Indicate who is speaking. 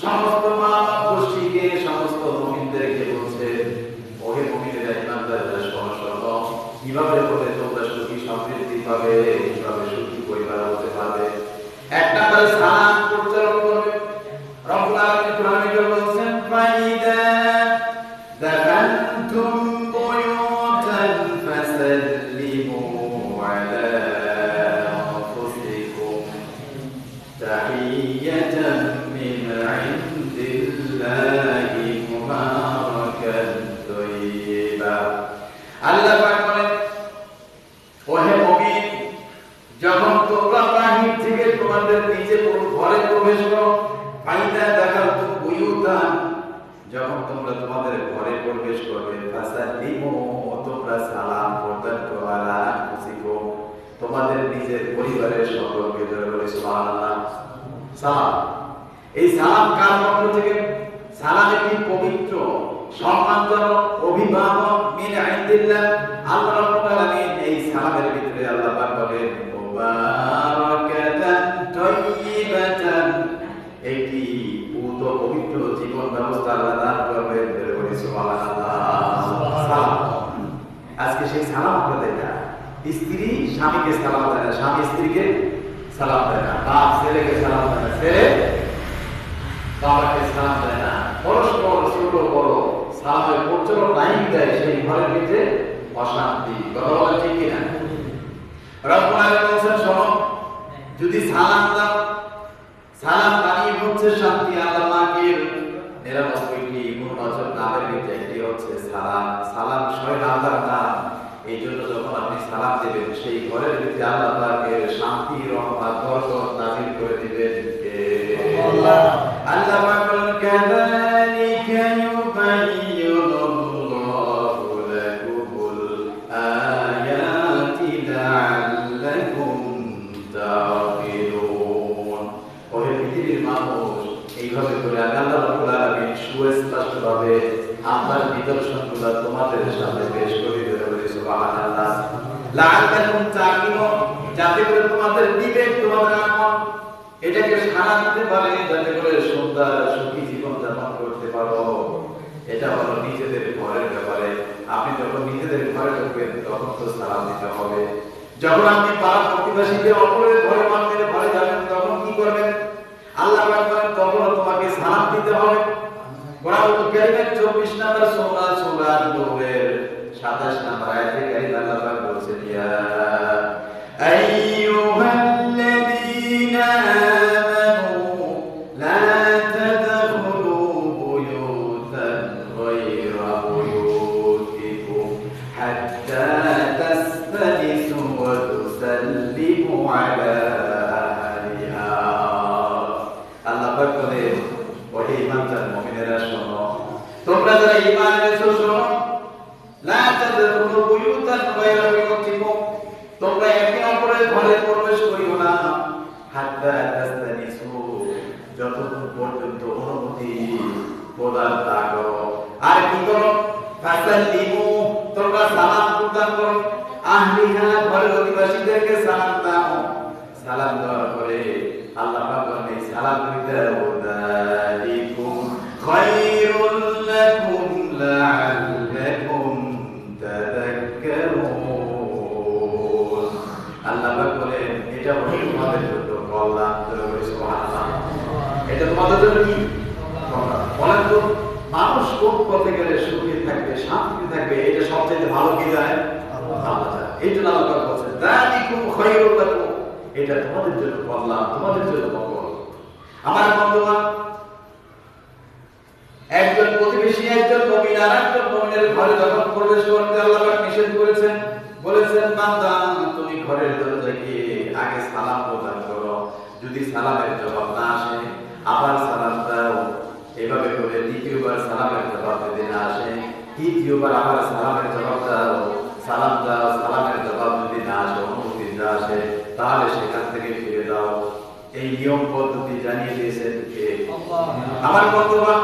Speaker 1: সমস্ত মানব গোষ্ঠীকে সমস্ত মুমিনদেরকে বলছে, ওহে মুমিনেরা, ইমানদাররা, শোনো কিভাবে করে তোমরা সুখী সমৃদ্ধি পাবে, কিভাবে সুখী পরিবার হতে পারবে। এক নম্বরে সালাম প্রচারণ করবে। রব্বুল আলামিন কোরআনে বলেছেন, ফাইদা দাখালতুম বুয়ুতান ফাসাল্লিমু আলা আনফুসিকুম তাহিয়াতান মিন ইনদিল্লাহি মুবারাকান তাইয়্যিবা। আল্লাহ পাক বলেন, ওহে মুমিন, যখন তোমরা বাহির থেকে তোমাদের নিজে ঘরে প্রবেশ করো, ফাইদা দাখালতুম বুয়ুতান, যখন তোমরা তোমাদের ঘরে প্রবেশ করবে, ফাসাল্লিমু, তোমরা সালাম প্রদান করো আলা আনফুসিকুম, তোমাদের নিজের পরিবারের সকলকে। ধরে বলে সুবহানাল্লাহ। সালাম, এই সালাম কার পক্ষ থেকে? সালাম একটি পবিত্র সম্মানজনক অভিবাদন মিন ইনদিল্লাহ। আল্লাহ রাব্বুল আলামিন এই সালামের ভিতরে আল্লাহ পাক বলেন, মুবারাকাতান তাইয়্যিবাতান, একটি পূত পবিত্র জীবন ব্যবস্থা আল্লাহ দান করবেন। বলে সুবহানাল্লাহ। সালাম, আজকে সেই সালাম আমরা দেই না। স্ত্রী স্বামীকে সালাম দেয় না, স্বামী স্ত্রীকে সালাম দেয় না, বাপ ছেলেকে সালাম দেয় না, ছেলে বাবাকে সালাম দেয় না। পরস্পর ছোট বড় সালামের প্রচলন নাই দেয়, সেই ঘরের ভিতরে অশান্তি। কথা বলা ঠিক কিনা? রব্বুল আলামিন বলেন, শোনো, যদি সালাম দাও, সালাম মানে হচ্ছে শান্তি। আল্লাহ পাকের 99টি গুণবাচক নামের ভিতরে একটি হচ্ছে সালাম। সালাম স্বয়ং আল্লাহর নাম। এই জন্য যখন আপনি সালাম দেবেন, সেই ঘরের ভিতরে আল্লাহ পাকের শান্তি, রহমত, বরকত নাযিল করে দিবেন কে? আল্লাহ। আল্লাহ পাক বলেন, কাযালিকা ইউবাইয়িনুল্লাহু লাকুমুল আয়াতি লাআল্লাকুম তা'কিলুন। ওহে পৃথিবীর মানুষ, এইভাবে করে আল্লাহ রাব্বুল আলামিন সুস্পষ্টভাবে আপনার নিদর্শনগুলো তোমাদের সামনে পেশ করে দিতে বলে সুবহানাল্লাহ। লাআল্লাকুম তা'কিলুন, যাতে করে তোমাদের বিবেক, তোমাদের আমল এটাকে সাড়া দিতে পারে, যাতে করে সুন্দর সুখী জীবন যাপন করতে পারো। এটা হলো নিজেদের ঘরের ব্যাপারে। আপনি যখন নিজেদের ঘরে ঢুকবেন, তখন তো সালাম দিতে হবে। যখন আপনি পাড়া প্রতিবেশীদের অপরের ঘরে, মানুষের ঘরে যাবেন, তখন কি করবেন? আল্লাহ পাক বলেন, তখন তোমাকে সালাম দিতে হবে। কোরআন কারীমের 24 নম্বর সূরা নূরের 27 নম্বর আয়াতে কারীম আল্লাহ পাক বলেছেন, ইয়া আইয়ুহাল্লাযীনা আমানু লা তাদখুলু বুয়ুতান গায়রা বুয়ুতিকুম হাত্তা তাসতানিসু ওয়া তুসাল্লিমু আলা আহলিহা। আল্লাহ পাক বলেন, ওহে ঈমানদার মুমিনেরা, শোনো, তোমরা যারা ঈমান এনেছো, শোনো, লা তাদখুলু বুয়ুতান গায়রা বুয়ুতিকুম, তোমরা একে অপরের ঘরে প্রবেশ করিও না, হাত্তা তাসতানিসু, যতক্ষণ পর্যন্ত অনুমতি প্রদান না করো। আর কি করো? ফাসাল্লিমু, তোমরা সালাম প্রদান করো, আহলিহা, ঘরের অধিবাসীদেরকে সালাম দাও। সালাম দেওয়ার পরে আল্লাহ পাক বলেন, এই সালাম দিতে ওয়াদালিকুম খায়রুল লাকুম লাআল্লাকুম তাযাক্কারুন। আল্লাহ পাক বলেন, এটা হলো তোমাদের জন্য কল্যাণ। সুবহানাল্লাহ। এটা তোমাদের জন্য কি কল্যাণ? বলেন তো, মানুষ কোন পথে গেলে সুখে থাকবে, শান্তিতে থাকবে? এটা সবচেয়ে ভালো কি যায়? আল্লাহ যায়। এই জন্য আল্লাহ পাক বলেন, যালিকুম খায়রুল লাকুম, এটা তোমাদের জন্য কল্যাণ, তোমাদের জন্য মঙ্গল। আমার বন্ধুগণ, একজন প্রতিবেশী, একজন মুমিন আর একজন মুমিনের ঘরে যখন প্রবেশ করতে আল্লাহ পাক নিষেধ করেছেন, বলেছেন, বান্দা, তুমি ঘরের দরজায় গিয়ে আগে সালাম প্রদান করো। যদি সালামের জবাব না আসে, আবার সালাম দাও। এভাবে করে দ্বিতীয়বার সালামের জবাব যদি না আসে, তৃতীয়বার আবার সালামের জবাব দাও। সালাম দাও, সালামের জবাব যদি না আসে, অনুমতি না আসে, তাহলে সেখান থেকে ফিরে দাও। এই নিয়ম পদ্ধতি জানিয়ে দিয়েছেন কে? আল্লাহ। আমার বন্ধুগণ,